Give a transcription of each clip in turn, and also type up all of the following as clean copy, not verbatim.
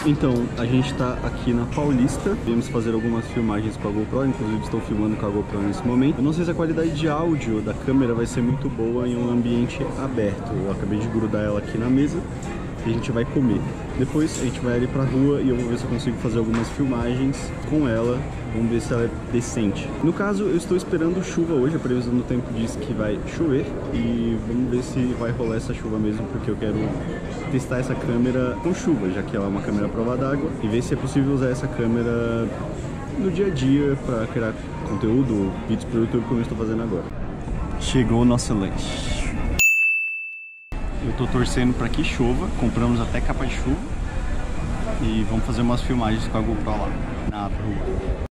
Então, a gente tá aqui na Paulista, viemos fazer algumas filmagens com a GoPro, inclusive estou filmando com a GoPro nesse momento. Eu não sei se a qualidade de áudio da câmera vai ser muito boa em um ambiente aberto. Eu acabei de grudar ela aqui na mesa e a gente vai comer. Depois a gente vai ali pra rua e eu vou ver se eu consigo fazer algumas filmagens com ela. Vamos ver se ela é decente. No caso, eu estou esperando chuva hoje, a previsão do tempo diz que vai chover e vamos ver se vai rolar essa chuva mesmo, porque eu quero testar essa câmera com chuva, já que ela é uma câmera à prova d'água, e ver se é possível usar essa câmera no dia a dia para criar conteúdo, vídeos para o YouTube, como eu estou fazendo agora. Chegou o nosso lanche. Eu tô torcendo para que chova, compramos até capa de chuva e vamos fazer umas filmagens com a GoPro lá na rua.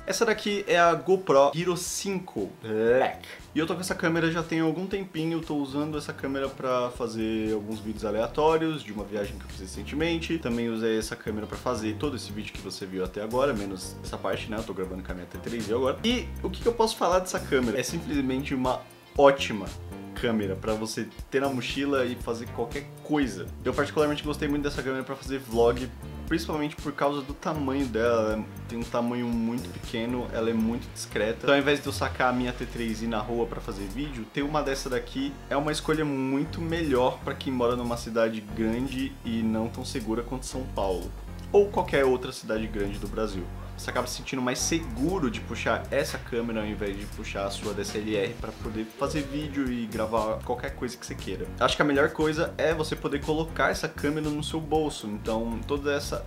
Essa daqui é a GoPro Hero 5 Black. E eu tô com essa câmera já tem algum tempinho, eu tô usando essa câmera pra fazer alguns vídeos aleatórios de uma viagem que eu fiz recentemente. Também usei essa câmera pra fazer todo esse vídeo que você viu até agora, menos essa parte, né? Eu tô gravando com a minha T3i agora. E o que eu posso falar dessa câmera? É simplesmente uma ótima câmera pra você ter na mochila e fazer qualquer coisa. Eu particularmente gostei muito dessa câmera pra fazer vlog, principalmente por causa do tamanho dela. Ela tem um tamanho muito pequeno, ela é muito discreta. Então ao invés de eu sacar a minha T3i na rua pra fazer vídeo, ter uma dessa daqui é uma escolha muito melhor pra quem mora numa cidade grande e não tão segura quanto São Paulo, ou qualquer outra cidade grande do Brasil. Você acaba se sentindo mais seguro de puxar essa câmera ao invés de puxar a sua DSLR para poder fazer vídeo e gravar qualquer coisa que você queira. Acho que a melhor coisa é você poder colocar essa câmera no seu bolso. Então toda essa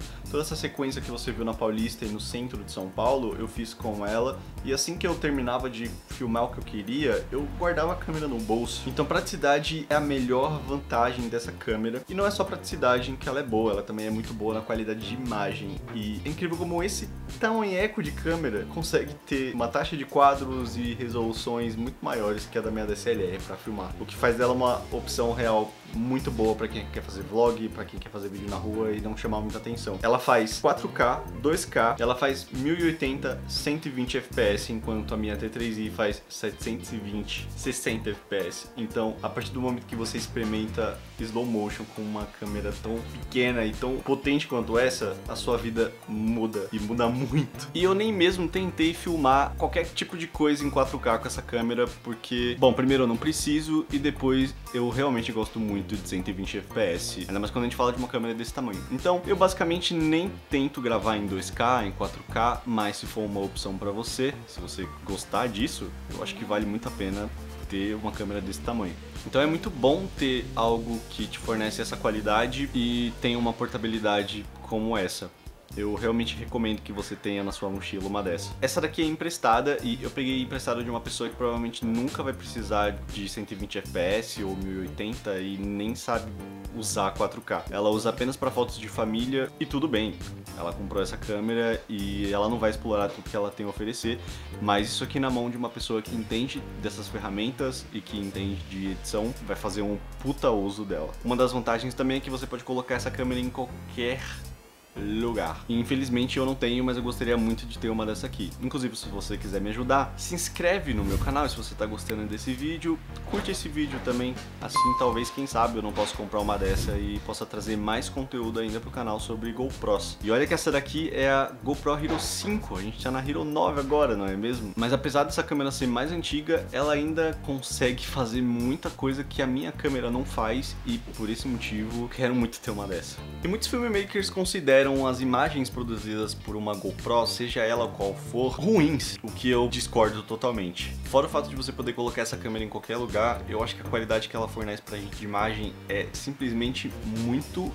sequência que você viu na Paulista e no centro de São Paulo, eu fiz com ela. E assim que eu terminava de filmar o que eu queria, eu guardava a câmera no bolso. Então praticidade é a melhor vantagem dessa câmera. E não é só praticidade que ela é boa, ela também é muito boa na qualidade de imagem. E é incrível como esse tamanheco de câmera consegue ter uma taxa de quadros e resoluções muito maiores que a da minha DSLR para filmar, o que faz dela uma opção real muito boa para quem quer fazer vlog, para quem quer fazer vídeo na rua e não chamar muita atenção. Ela faz 4K, 2K, ela faz 1080, 120 FPS, enquanto a minha T3i faz 720, 60 FPS. Então, a partir do momento que você experimenta slow motion com uma câmera tão pequena e tão potente quanto essa, a sua vida muda, e muda muito. E eu nem mesmo tentei filmar qualquer tipo de coisa em 4K com essa câmera, porque, bom, primeiro eu não preciso e depois eu realmente gosto muito de 120 FPS, ainda mais quando a gente fala de uma câmera desse tamanho. Então, eu basicamente nem tento gravar em 2K, em 4K, mas se for uma opção pra você, se você gostar disso, eu acho que vale muito a pena ter uma câmera desse tamanho. Então é muito bom ter algo que te fornece essa qualidade e tem uma portabilidade como essa. Eu realmente recomendo que você tenha na sua mochila uma dessa. Essa daqui é emprestada e eu peguei emprestada de uma pessoa que provavelmente nunca vai precisar de 120 FPS ou 1080 e nem sabe usar 4K. Ela usa apenas para fotos de família e tudo bem. Ela comprou essa câmera e ela não vai explorar tudo que ela tem a oferecer, mas isso aqui na mão de uma pessoa que entende dessas ferramentas e que entende de edição vai fazer um puta uso dela. Uma das vantagens também é que você pode colocar essa câmera em qualquer lugar. E, infelizmente eu não tenho, mas eu gostaria muito de ter uma dessa aqui. Inclusive, se você quiser me ajudar, se inscreve no meu canal. Se você tá gostando desse vídeo, curte esse vídeo também. Assim, talvez, quem sabe, eu não possa comprar uma dessa e possa trazer mais conteúdo ainda pro canal sobre GoPros. E olha que essa daqui é a GoPro Hero 5. A gente tá na Hero 9 agora, não é mesmo? Mas apesar dessa câmera ser mais antiga, ela ainda consegue fazer muita coisa que a minha câmera não faz, e por esse motivo quero muito ter uma dessa. E muitos filmmakers consideram as imagens produzidas por uma GoPro, seja ela qual for, ruins, o que eu discordo totalmente. Fora o fato de você poder colocar essa câmera em qualquer lugar, eu acho que a qualidade que ela fornece pra gente de imagem é simplesmente muito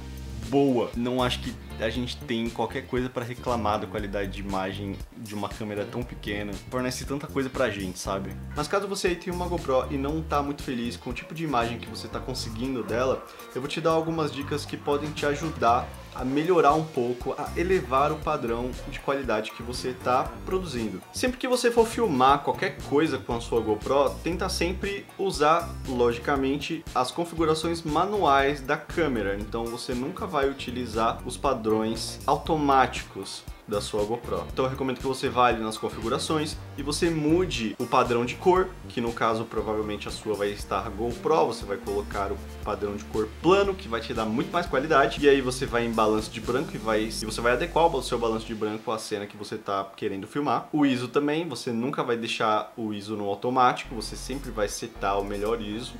boa. Não acho que a gente tem qualquer coisa pra reclamar da qualidade de imagem de uma câmera tão pequena. Fornece tanta coisa pra gente, sabe? Mas caso você aí tenha uma GoPro e não tá muito feliz com o tipo de imagem que você tá conseguindo dela, eu vou te dar algumas dicas que podem te ajudar a melhorar um pouco, a elevar o padrão de qualidade que você está produzindo. Sempre que você for filmar qualquer coisa com a sua GoPro, tenta sempre usar, logicamente, as configurações manuais da câmera. Então você nunca vai utilizar os padrões automáticos da sua GoPro. Então eu recomendo que você vá ali nas configurações e você mude o padrão de cor, que no caso provavelmente a sua vai estar GoPro, você vai colocar o padrão de cor plano, que vai te dar muito mais qualidade, e aí você vai em balanço de branco e você vai adequar o seu balanço de branco à cena que você está querendo filmar. O ISO também, você nunca vai deixar o ISO no automático, você sempre vai setar o melhor ISO.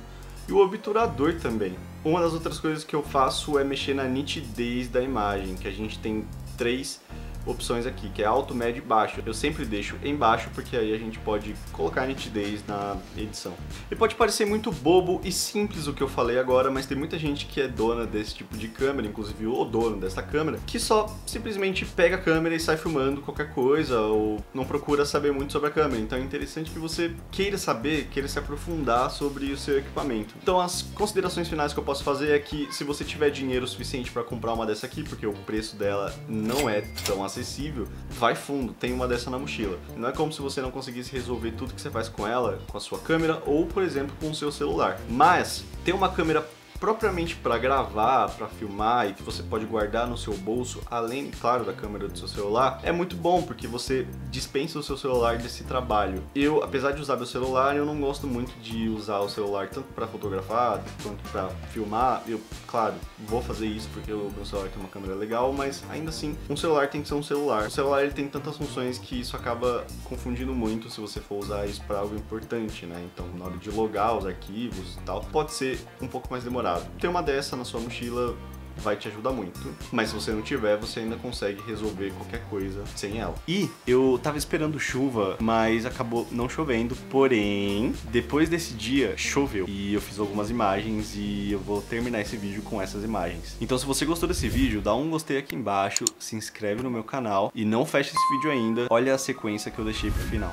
E o obturador também. Uma das outras coisas que eu faço é mexer na nitidez da imagem, que a gente tem 3 opções aqui, que é alto, médio e baixo. Eu sempre deixo em baixo porque aí a gente pode colocar nitidez na edição. E pode parecer muito bobo e simples o que eu falei agora, mas tem muita gente que é dona desse tipo de câmera, inclusive o dono dessa câmera, que só simplesmente pega a câmera e sai filmando qualquer coisa ou não procura saber muito sobre a câmera. Então é interessante que você queira saber, queira se aprofundar sobre o seu equipamento. Então as considerações finais que eu posso fazer é que se você tiver dinheiro suficiente para comprar uma dessa aqui, porque o preço dela não é tão acessível, vai fundo, tem uma dessa na mochila. Não é como se você não conseguisse resolver tudo que você faz com ela, com a sua câmera ou, por exemplo, com o seu celular. Mas ter uma câmera propriamente para gravar, para filmar e que você pode guardar no seu bolso, além, claro, da câmera do seu celular, é muito bom porque você dispensa o seu celular desse trabalho. Eu, apesar de usar meu celular, eu não gosto muito de usar o celular tanto para fotografar quanto para filmar. Eu, claro, vou fazer isso porque o meu celular tem uma câmera legal, mas ainda assim, um celular tem que ser um celular. O celular ele tem tantas funções que isso acaba confundindo muito se você for usar isso para algo importante, né? Então, na hora de logar os arquivos e tal, pode ser um pouco mais demorado. Ter uma dessa na sua mochila vai te ajudar muito, mas se você não tiver, você ainda consegue resolver qualquer coisa sem ela. E eu tava esperando chuva, mas acabou não chovendo, porém, depois desse dia, choveu. E eu fiz algumas imagens e eu vou terminar esse vídeo com essas imagens. Então se você gostou desse vídeo, dá um gostei aqui embaixo, se inscreve no meu canal e não fecha esse vídeo ainda, olha a sequência que eu deixei pro final.